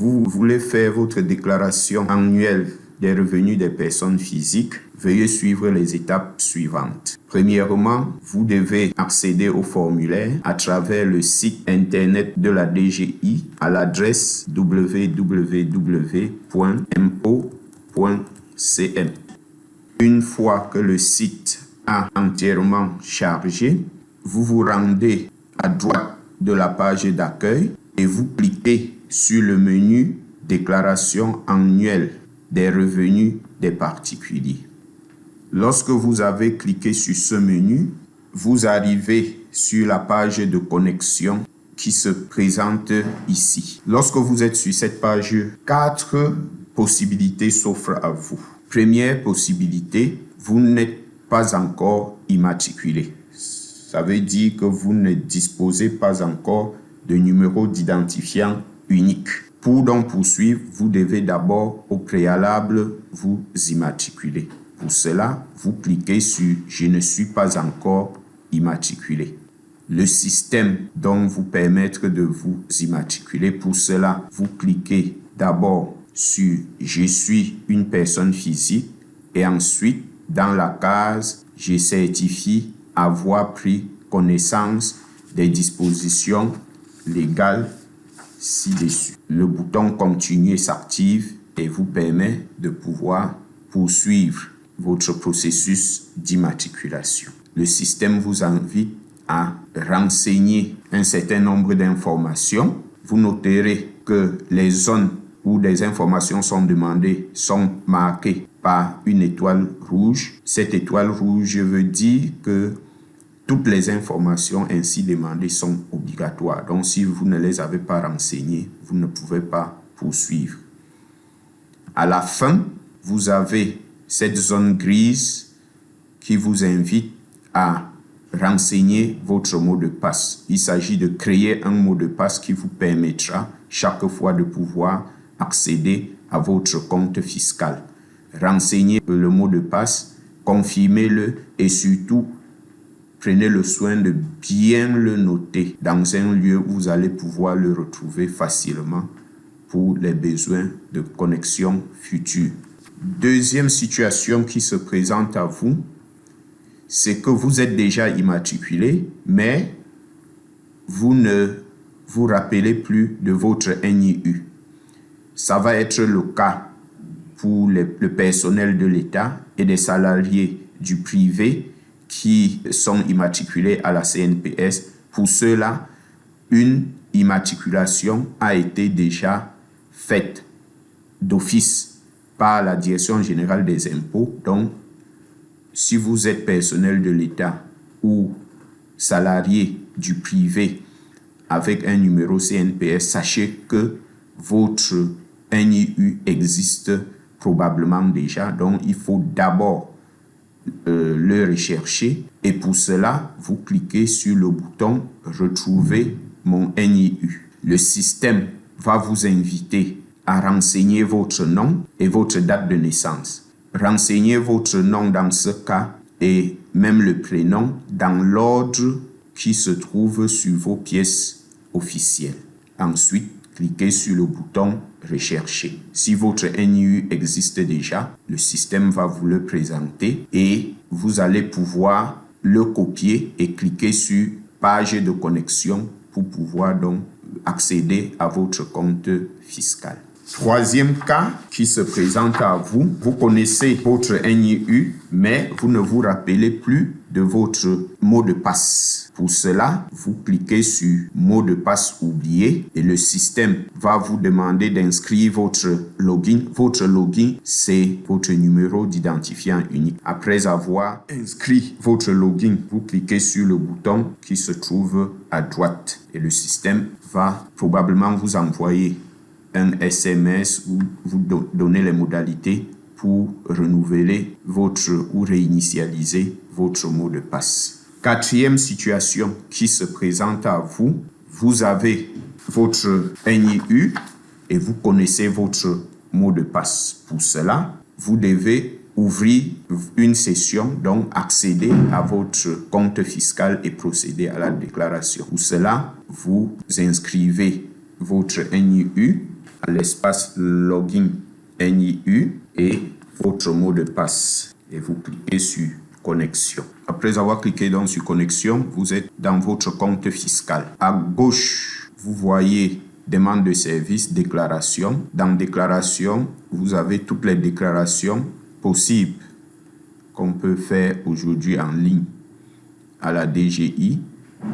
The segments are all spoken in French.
vous voulez faire votre déclaration annuelle des revenus des personnes physiques, veuillez suivre les étapes suivantes. Premièrement, vous devez accéder au formulaire à travers le site internet de la DGI à l'adresse www.impôt.cm. Une fois que le site a entièrement chargé, vous vous rendez à droite de la page d'accueil et vous cliquez sur le menu Déclaration annuelle des revenus des particuliers. Lorsque vous avez cliqué sur ce menu, vous arrivez sur la page de connexion qui se présente ici. Lorsque vous êtes sur cette page, 4 possibilités s'offrent à vous. Première possibilité, vous n'êtes pas encore immatriculé. Ça veut dire que vous ne disposez pas encore de numéro d'identifiant unique. Pour donc poursuivre, vous devez d'abord au préalable vous immatriculer. Pour cela, vous cliquez sur « Je ne suis pas encore immatriculé ». Le système donc vous permettre de vous immatriculer. Pour cela, vous cliquez d'abord sur « Je suis une personne physique » et ensuite, dans la case « Je certifie avoir pris connaissance des dispositions légales ci-dessus ». Le bouton « Continuer » s'active et vous permet de pouvoir poursuivre votre processus d'immatriculation. Le système vous invite à renseigner un certain nombre d'informations. Vous noterez que les zones où des informations sont demandées sont marquées par une étoile rouge. Cette étoile rouge veut dire que toutes les informations ainsi demandées sont obligatoires. Donc, si vous ne les avez pas renseignées, vous ne pouvez pas poursuivre. À la fin, vous avez cette zone grise qui vous invite à renseigner votre mot de passe. Il s'agit de créer un mot de passe qui vous permettra chaque fois de pouvoir accéder à votre compte fiscal. Renseignez le mot de passe, confirmez-le et surtout, prenez le soin de bien le noter dans un lieu où vous allez pouvoir le retrouver facilement pour les besoins de connexion future. Deuxième situation qui se présente à vous, c'est que vous êtes déjà immatriculé, mais vous ne vous rappelez plus de votre NIU. Ça va être le cas pour le personnel de l'État et des salariés du privé qui sont immatriculés à la CNPS. Pour ceux-là, une immatriculation a été déjà faite d'office par la Direction générale des impôts. Donc, si vous êtes personnel de l'État ou salarié du privé avec un numéro CNPS, sachez que votre NIU existe probablement déjà. Donc, il faut d'abord le rechercher et pour cela, vous cliquez sur le bouton « Retrouver mon NIU ». Le système va vous inviter à renseigner votre nom et votre date de naissance. Renseignez votre nom dans ce cas et même le prénom dans l'ordre qui se trouve sur vos pièces officielles. Ensuite, cliquez sur le bouton « Rechercher ». Si votre NIU existe déjà, le système va vous le présenter et vous allez pouvoir le copier et cliquer sur « Page de connexion » pour pouvoir donc accéder à votre compte fiscal. Troisième cas qui se présente à vous, vous connaissez votre NIU, mais vous ne vous rappelez plus de votre mot de passe. Pour cela, vous cliquez sur « Mot de passe oublié » et le système va vous demander d'inscrire votre login. Votre login, c'est votre numéro d'identifiant unique. Après avoir inscrit votre login, vous cliquez sur le bouton qui se trouve à droite et le système va probablement vous envoyer un SMS où vous donnez les modalités pour renouveler ou réinitialiser votre mot de passe. Quatrième situation qui se présente à vous, vous avez votre NIU et vous connaissez votre mot de passe. Pour cela, vous devez ouvrir une session, donc accéder à votre compte fiscal et procéder à la déclaration. Pour cela, vous inscrivez votre NIU. à l'espace login NIU et votre mot de passe. Et vous cliquez sur connexion. Après avoir cliqué sur connexion, vous êtes dans votre compte fiscal. À gauche, vous voyez demande de service, déclaration. Dans déclaration, vous avez toutes les déclarations possibles qu'on peut faire aujourd'hui en ligne à la DGI.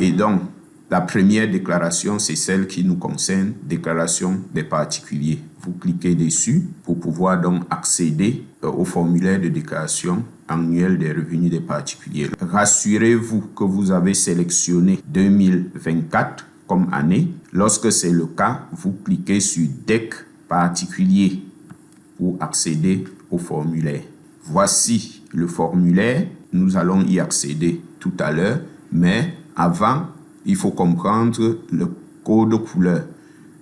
Et donc, la première déclaration, c'est celle qui nous concerne, déclaration des particuliers. Vous cliquez dessus pour pouvoir donc accéder au formulaire de déclaration annuelle des revenus des particuliers. Rassurez-vous que vous avez sélectionné 2024 comme année. Lorsque c'est le cas, vous cliquez sur DEC particulier pour accéder au formulaire. Voici le formulaire. Nous allons y accéder tout à l'heure, mais avant, il faut comprendre le code couleur.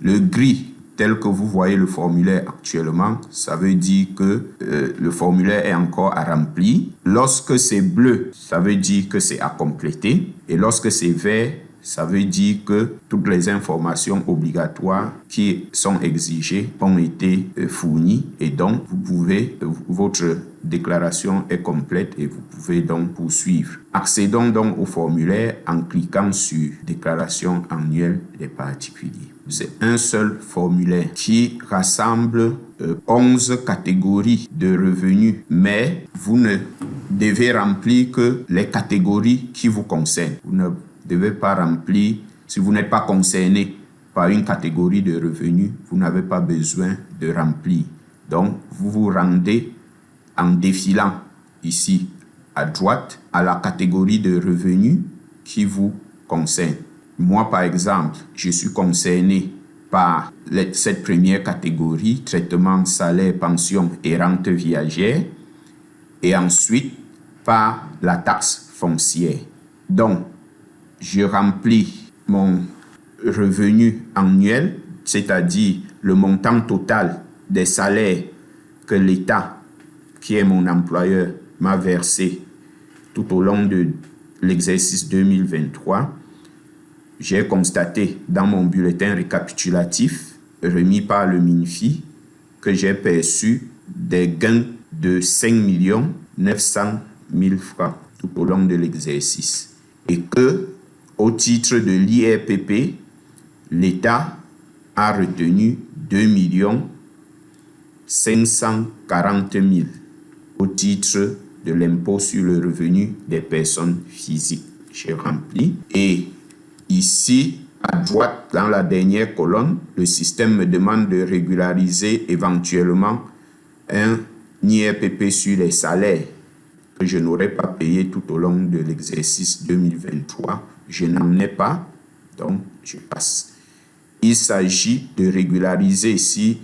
Le gris, tel que vous voyez le formulaire actuellement, ça veut dire que le formulaire est encore à remplir. Lorsque c'est bleu, ça veut dire que c'est à compléter. Et lorsque c'est vert, ça veut dire que toutes les informations obligatoires qui sont exigées ont été fournies et donc votre déclaration est complète et vous pouvez donc poursuivre. Accédons donc au formulaire en cliquant sur déclaration annuelle des particuliers. C'est un seul formulaire qui rassemble 11 catégories de revenus, mais vous ne devez remplir que les catégories qui vous concernent. Vous ne devez pas remplir, si vous n'êtes pas concerné par une catégorie de revenus, vous n'avez pas besoin de remplir. Donc, vous vous rendez en défilant ici à droite à la catégorie de revenus qui vous concerne. Moi, par exemple, je suis concerné par cette première catégorie, traitement, salaire, pension et rente viagère, et ensuite par la taxe foncière. Donc, je remplis mon revenu annuel, c'est-à-dire le montant total des salaires que l'État, qui est mon employeur, m'a versé tout au long de l'exercice 2023. J'ai constaté dans mon bulletin récapitulatif remis par le MINFI que j'ai perçu des gains de 5 900 000 francs tout au long de l'exercice et que au titre de l'IRPP, l'État a retenu 2 540 000 au titre de l'impôt sur le revenu des personnes physiques. J'ai rempli. Et ici, à droite, dans la dernière colonne, le système me demande de régulariser éventuellement un IRPP sur les salaires que je n'aurais pas payé tout au long de l'exercice 2023. Je n'en ai pas, donc je passe. Il s'agit de régulariser si,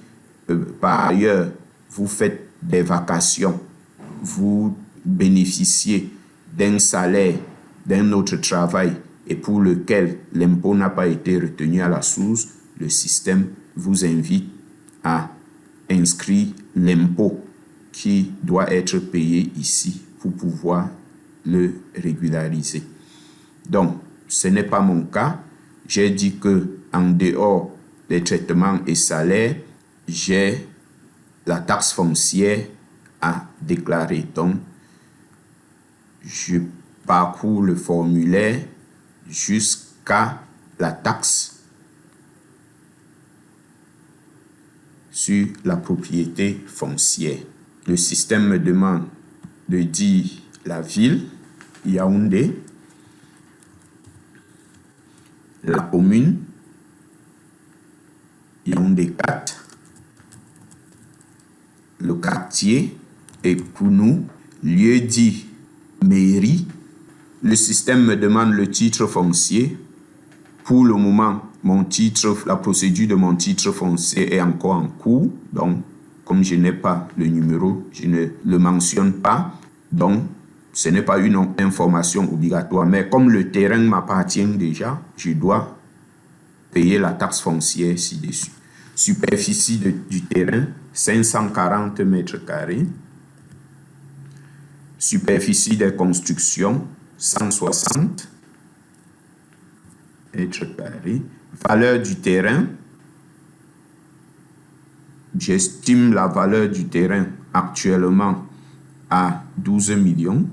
par ailleurs, vous faites des vacations, vous bénéficiez d'un salaire, d'un autre travail et pour lequel l'impôt n'a pas été retenu à la source, le système vous invite à inscrire l'impôt qui doit être payé ici pour pouvoir le régulariser. Donc, ce n'est pas mon cas. J'ai dit que en dehors des traitements et salaires, j'ai la taxe foncière à déclarer. Donc, je parcours le formulaire jusqu'à la taxe sur la propriété foncière. Le système me demande de dire la ville, Yaoundé, la commune, Yaoundé 4, le quartier, Ekounou, lieu dit mairie. Le système me demande le titre foncier. Pour le moment, la procédure de mon titre foncier est encore en cours. Donc, comme je n'ai pas le numéro, je ne le mentionne pas. Donc, ce n'est pas une information obligatoire. Mais comme le terrain m'appartient déjà, je dois payer la taxe foncière ci-dessus. Superficie du terrain, 540 mètres carrés. Superficie des constructions, 160 mètres carrés. Valeur du terrain, j'estime la valeur du terrain actuellement à 12 millions.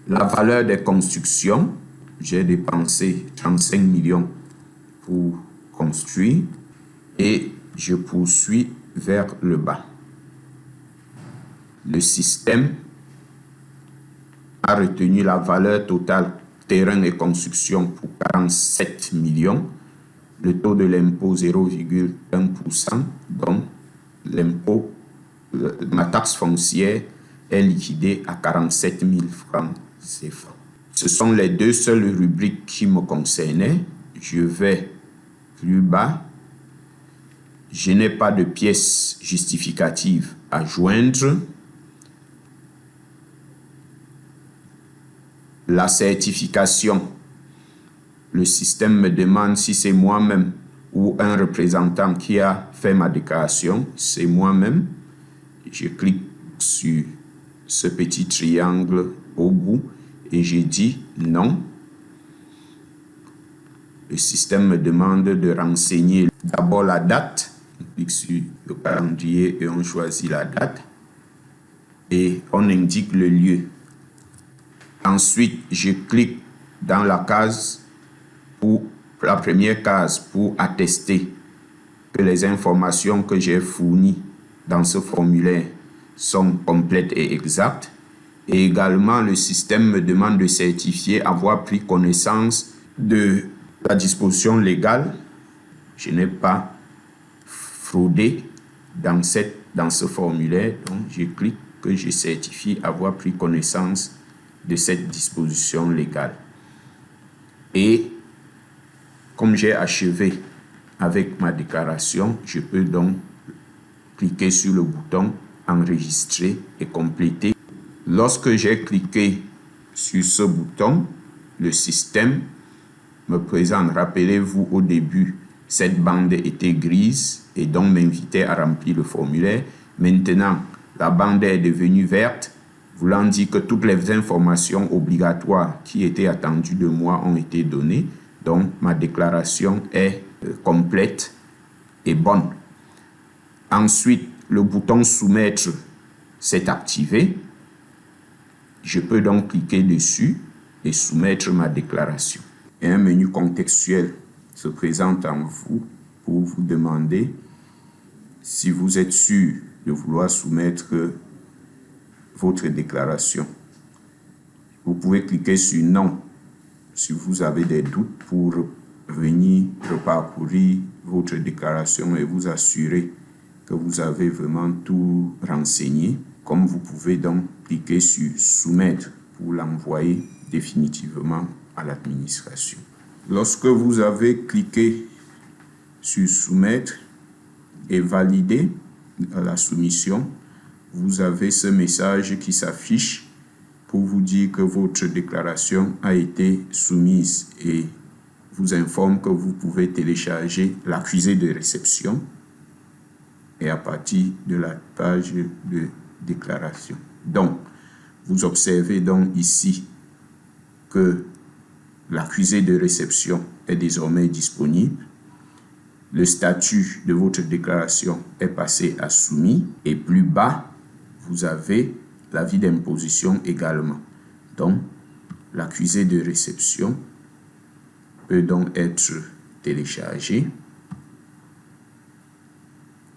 La valeur des constructions, j'ai dépensé 35 millions pour construire et je poursuis vers le bas. Le système a retenu la valeur totale terrain et construction pour 47 millions, le taux de l'impôt 0,1%, donc l'impôt, ma taxe foncière est liquidée à 47 000 francs CFA. Ce sont les deux seules rubriques qui me concernaient. Je vais plus bas. Je n'ai pas de pièces justificatives à joindre. La certification, le système me demande si c'est moi-même ou un représentant qui a fait ma déclaration. C'est moi-même. Je clique sur ce petit triangle au bout et j'ai dit non. Le système me demande de renseigner d'abord la date. On clique sur le calendrier et on choisit la date et on indique le lieu. Ensuite, je clique dans la case pour la première case pour attester que les informations que j'ai fournies dans ce formulaire sont complètes et exactes. Et également, le système me demande de certifier avoir pris connaissance de la disposition légale. Je n'ai pas fraudé dans ce formulaire, donc je clique que je certifie avoir pris connaissance de cette disposition légale. Et comme j'ai achevé avec ma déclaration, je peux donc cliquer sur le bouton enregistrer et compléter. Lorsque j'ai cliqué sur ce bouton, le système me présente, rappelez-vous au début, cette bande était grise et donc m'invitait à remplir le formulaire. Maintenant, la bande est devenue verte, voulant dire que toutes les informations obligatoires qui étaient attendues de moi ont été données. Donc, ma déclaration est complète et bonne. Ensuite, le bouton soumettre s'est activé. Je peux donc cliquer dessus et soumettre ma déclaration. Et un menu contextuel se présente en vous pour vous demander si vous êtes sûr de vouloir soumettre votre déclaration. Vous pouvez cliquer sur non si vous avez des doutes pour venir reparcourir votre déclaration et vous assurer que vous avez vraiment tout renseigné. Comme vous pouvez donc cliquer sur soumettre pour l'envoyer définitivement à l'administration. Lorsque vous avez cliqué sur soumettre et valider la soumission, vous avez ce message qui s'affiche pour vous dire que votre déclaration a été soumise et vous informe que vous pouvez télécharger l'accusé de réception et à partir de la page de déclaration. Donc, vous observez donc ici que l'accusé de réception est désormais disponible. Le statut de votre déclaration est passé à soumis et plus bas, vous avez l'avis d'imposition également. Donc, l'accusé de réception peut donc être téléchargé.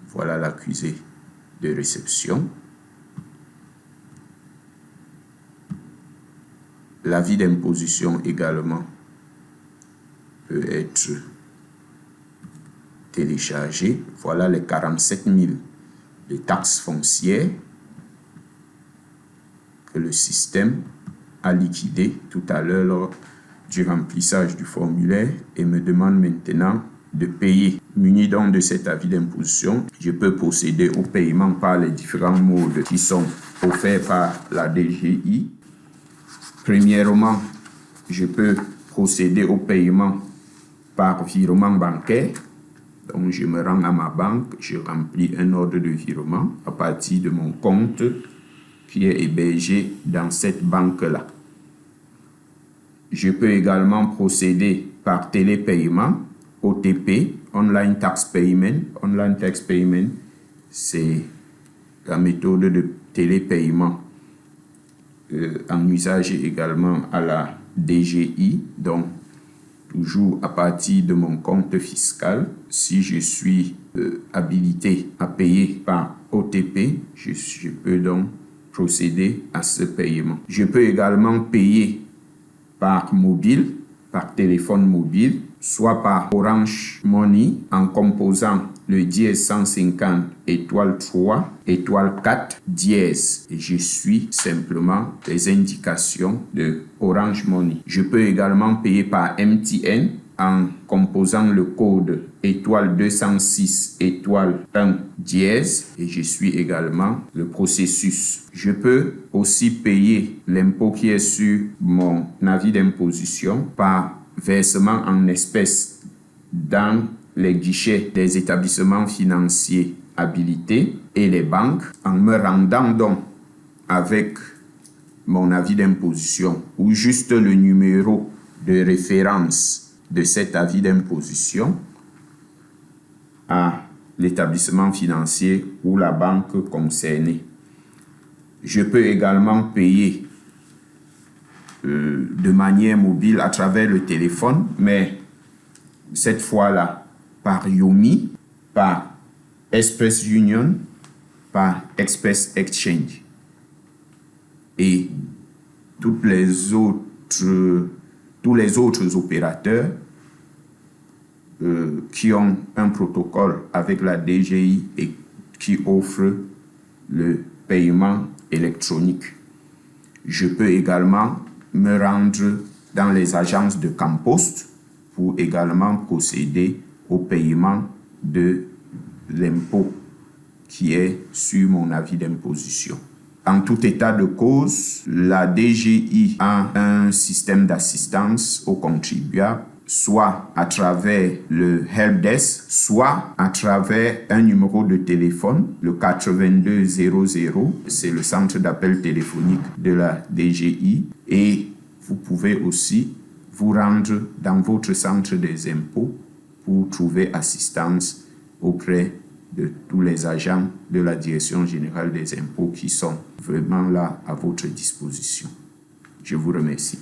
Voilà l'accusé de réception. L'avis d'imposition également peut être téléchargé. Voilà les 47 000 de taxes foncières que le système a liquidé tout à l'heure lors du remplissage du formulaire et me demande maintenant de payer. Muni donc de cet avis d'imposition, je peux procéder au paiement par les différents modes qui sont offerts par la DGI. Premièrement, je peux procéder au paiement par virement bancaire. Donc, je me rends à ma banque, je remplis un ordre de virement à partir de mon compte qui est hébergé dans cette banque-là. Je peux également procéder par télépaiement, OTP, Online Tax Payment, c'est la méthode de télépaiement en usage également à la DGI, donc toujours à partir de mon compte fiscal. Si je suis habilité à payer par OTP, je peux donc procéder à ce paiement. Je peux également payer par mobile, par téléphone mobile, soit par Orange Money en composant le dièse 150 étoile 3 étoile 4 dièse et je suis simplement les indications de Orange Money. Je peux également payer par MTN en composant le code étoile 206 étoile 1 dièse et je suis également le processus. Je peux aussi payer l'impôt qui est sur mon avis d'imposition par versement en espèces dans les guichets des établissements financiers habilités et les banques en me rendant donc avec mon avis d'imposition ou juste le numéro de référence de cet avis d'imposition à l'établissement financier ou la banque concernée. Je peux également payer de manière mobile à travers le téléphone, mais cette fois-là par Yomi, par Express Union, par Express Exchange. Et tous les autres opérateurs qui ont un protocole avec la DGI et qui offrent le paiement électronique. Je peux également me rendre dans les agences de Campost pour également procéder au paiement de l'impôt qui est sur mon avis d'imposition. En tout état de cause, la DGI a un système d'assistance aux contribuables, soit à travers le helpdesk, soit à travers un numéro de téléphone, le 8200, c'est le centre d'appel téléphonique de la DGI, et vous pouvez aussi vous rendre dans votre centre des impôts pour trouver assistance auprès de tous les agents de la Direction générale des impôts qui sont vraiment là à votre disposition. Je vous remercie.